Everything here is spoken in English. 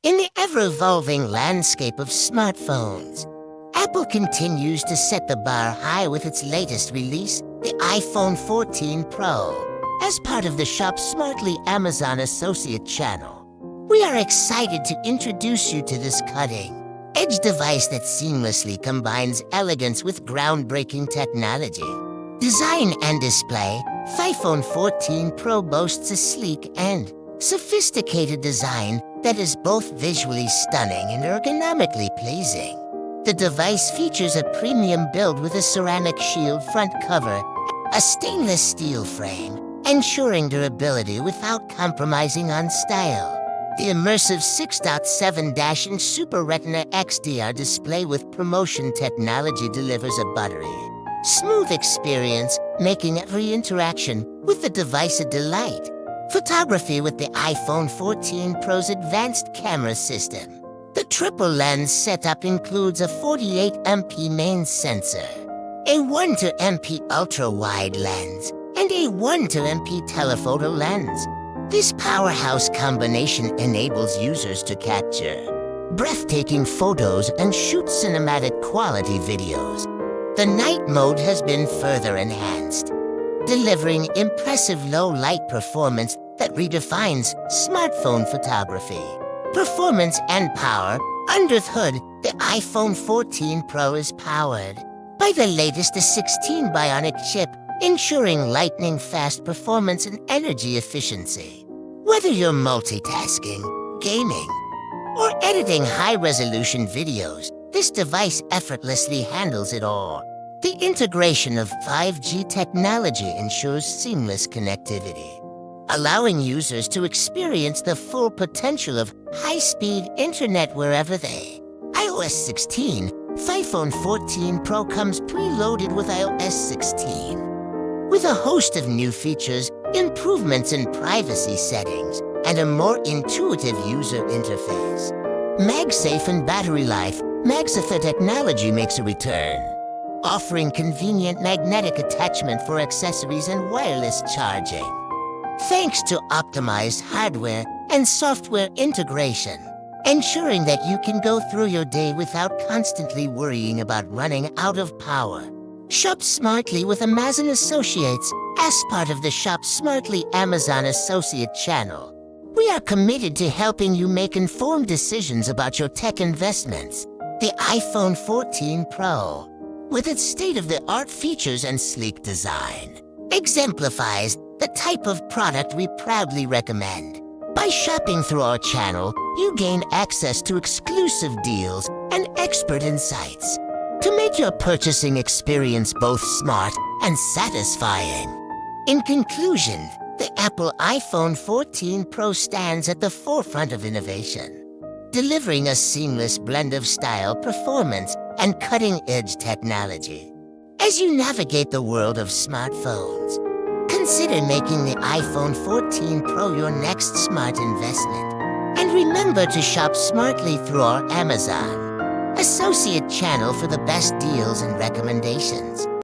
In the ever-evolving landscape of smartphones, Apple continues to set the bar high with its latest release, the iPhone 14 Pro. As part of the ShopSmartly Amazon Associate channel, we are excited to introduce you to this cutting-edge device that seamlessly combines elegance with groundbreaking technology. Design and display, iPhone 14 Pro boasts a sleek and sophisticated design that is both visually stunning and ergonomically pleasing. The device features a premium build with a ceramic shield front cover, a stainless steel frame, ensuring durability without compromising on style. The immersive 6.7-inch Super Retina XDR display with promotion technology delivers a buttery, smooth experience, making every interaction with the device a delight. Photography with the iPhone 14 Pro's advanced camera system. The triple lens setup includes a 48MP main sensor, a 1-MP ultra-wide lens, and a 1-MP telephoto lens. This powerhouse combination enables users to capture breathtaking photos and shoot cinematic quality videos. The night mode has been further enhanced, delivering impressive low-light performance that redefines smartphone photography. Performance and power. Under the hood, the iPhone 14 Pro is powered by the latest A16 Bionic chip, ensuring lightning-fast performance and energy efficiency. Whether you're multitasking, gaming, or editing high-resolution videos, this device effortlessly handles it all. The integration of 5G technology ensures seamless connectivity, allowing users to experience the full potential of high-speed internet wherever they. iOS 16, iPhone 14 Pro comes preloaded with iOS 16, with a host of new features, improvements in privacy settings, and a more intuitive user interface. MagSafe and battery life. MagSafe technology makes a return, offering convenient magnetic attachment for accessories and wireless charging. Thanks to optimized hardware and software integration, ensuring that you can go through your day without constantly worrying about running out of power. Shop smartly with Amazon Associates. As part of the Shop Smartly Amazon Associate channel, we are committed to helping you make informed decisions about your tech investments. The iPhone 14 Pro, with its state-of-the-art features and sleek design, exemplifies the type of product we proudly recommend. By shopping through our channel, you gain access to exclusive deals and expert insights to make your purchasing experience both smart and satisfying. In conclusion, the Apple iPhone 14 Pro stands at the forefront of innovation, delivering a seamless blend of style, performance, and cutting-edge technology. As you navigate the world of smartphones, consider making the iPhone 14 Pro your next smart investment. And remember to shop smartly through our Amazon Associate channel for the best deals and recommendations.